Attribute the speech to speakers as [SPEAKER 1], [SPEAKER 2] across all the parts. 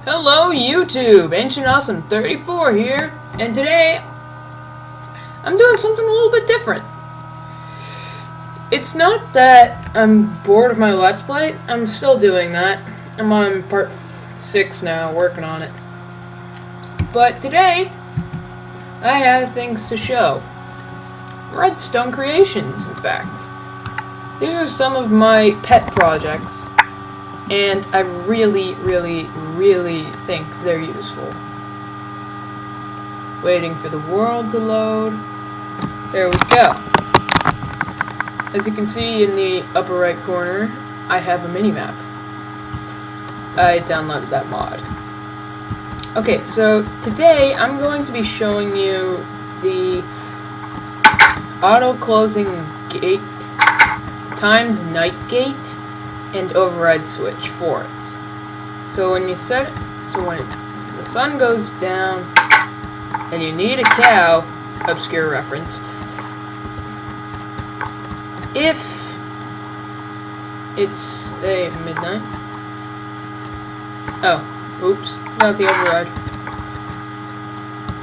[SPEAKER 1] Hello YouTube, AncientAwesome34 here, and today I'm doing something a little bit different. It's not that I'm bored of my Let's Play, I'm still doing that. I'm on part 6 now, working on it. But today, I have things to show. Redstone creations, in fact. These are some of my pet projects. And I really think they're useful. Waiting for the world to load. There we go. As you can see in the upper right corner, I have a mini-map. I downloaded that mod. Okay, so today I'm going to be showing you the auto-closing gate, timed night gate, and override switch for it. So when you set it, when the sun goes down and you need a cow, obscure reference, if it's say midnight, oh, oops, not the override.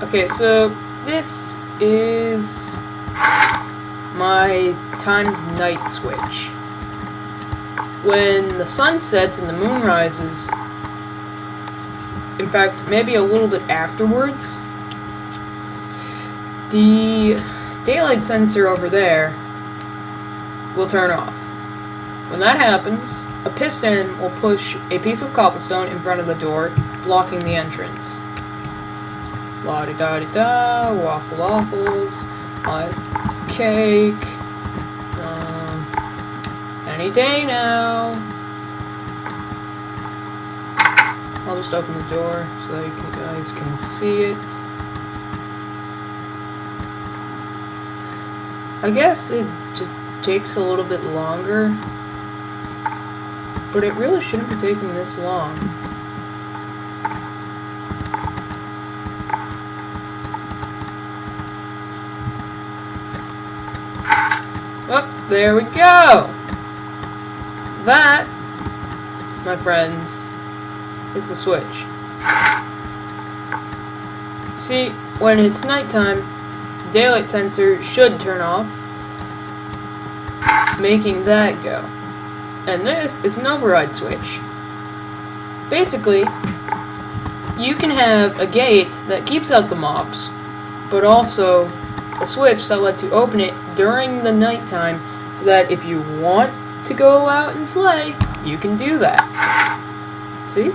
[SPEAKER 1] Okay, so this is my timed night switch. When the sun sets and the moon rises, in fact, maybe a little bit afterwards, the daylight sensor over there will turn off. When that happens, a piston will push a piece of cobblestone in front of the door, blocking the entrance. La-di-da-di-da, waffles, cake, any day now. I'll just open the door so that you guys can see it. I guess it just takes a little bit longer, but it really shouldn't be taking this long. Oh, there we go! That, my friends, is the switch. See, when it's nighttime, the daylight sensor should turn off, making that go. And this is an override switch. Basically, you can have a gate that keeps out the mobs, but also a switch that lets you open it during the nighttime so that if you want to go out and slay, you can do that. See?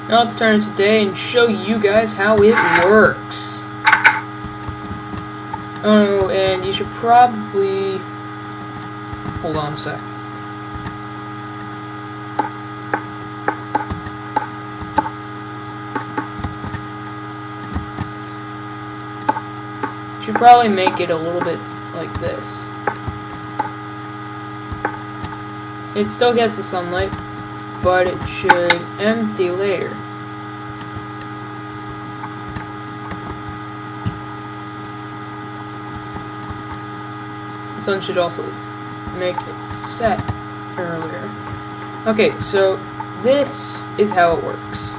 [SPEAKER 1] Now let's turn it to day and show you guys how it works. Oh, and you should probably hold on a sec. Should probably make it a little bit like this. It still gets the sunlight, but it should empty later. The sun should also make it set earlier. Okay, so this is how it works.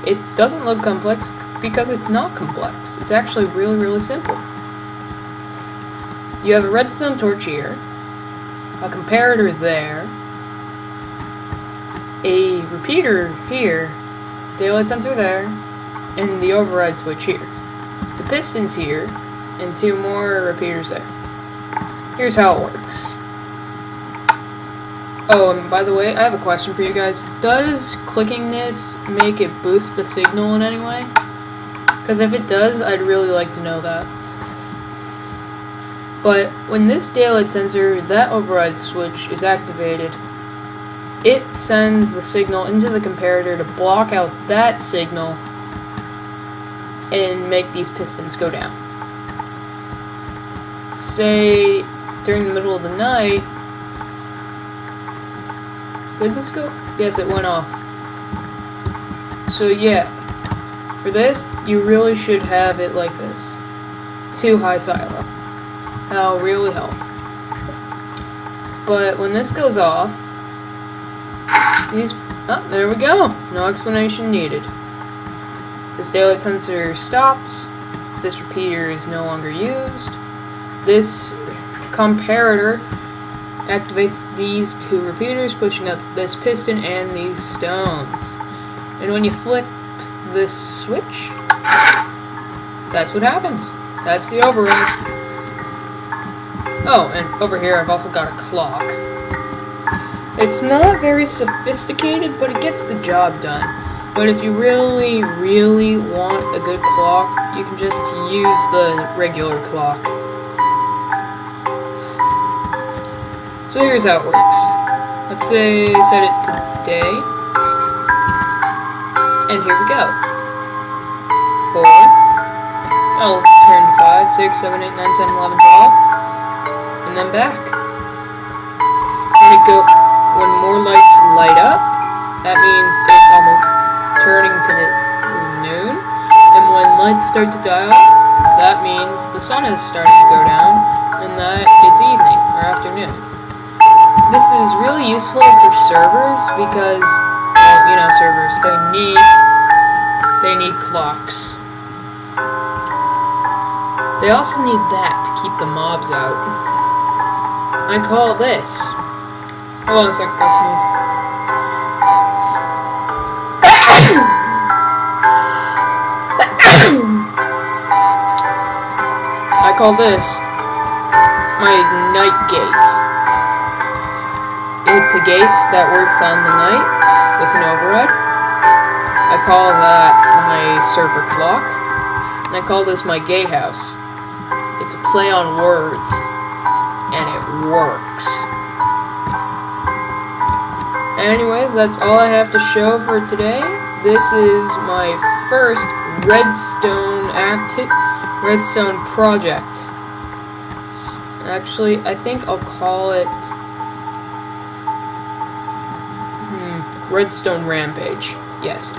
[SPEAKER 1] It doesn't look complex because it's not complex. It's actually really simple. You have a redstone torch here, a comparator there, a repeater here, daylight sensor there, and the override switch here. The piston's here, and 2 more repeaters there. Here's how it works. Oh, and by the way, I have a question for you guys. Does clicking this make it boost the signal in any way? Because if it does, I'd really like to know that. But when this daylight sensor, that override switch, is activated, it sends the signal into the comparator to block out that signal and make these pistons go down. Say, during the middle of the night, did this go? Yes, it went off. So yeah. For this, you really should have it like this. 2 high silo. That'll really help. but when this goes off, oh, there we go. No explanation needed. This daylight sensor stops. This repeater is no longer used. This comparator activates these two repeaters, pushing up this piston and these stones. And when you flip this switch, that's what happens. That's the override. Oh, and over here I've also got a clock. It's not very sophisticated, but it gets the job done. But if you really, really want a good clock, you can just use the regular clock. So here's how it works. Let's say set it to day. And here we go. 4. I'll turn to 5, 6, 7, 8, 9, 10, 11, 12. And then back. When more lights light up, that means it's almost turning to the noon. And when lights start to die off, that means the sun is starting to go down and that it's evening or afternoon. This is really useful for servers because, well, you know, servers, they need clocks. They also need that to keep the mobs out. I call this. Hold on a second, I sneeze. I call this my night gate. It's a gate that works on the night with an override. I call that my server clock. And I call this my gatehouse. It's a play on words. And it works. Anyways, that's all I have to show for today. This is my first Redstone project. Actually, I think I'll call it Redstone Rampage. Yes.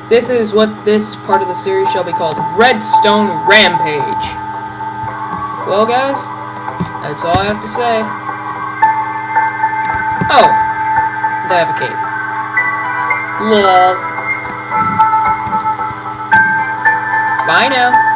[SPEAKER 1] This is what this part of the series shall be called. Redstone Rampage. Well, guys, that's all I have to say. Oh, I have a cape. Lol. Bye now.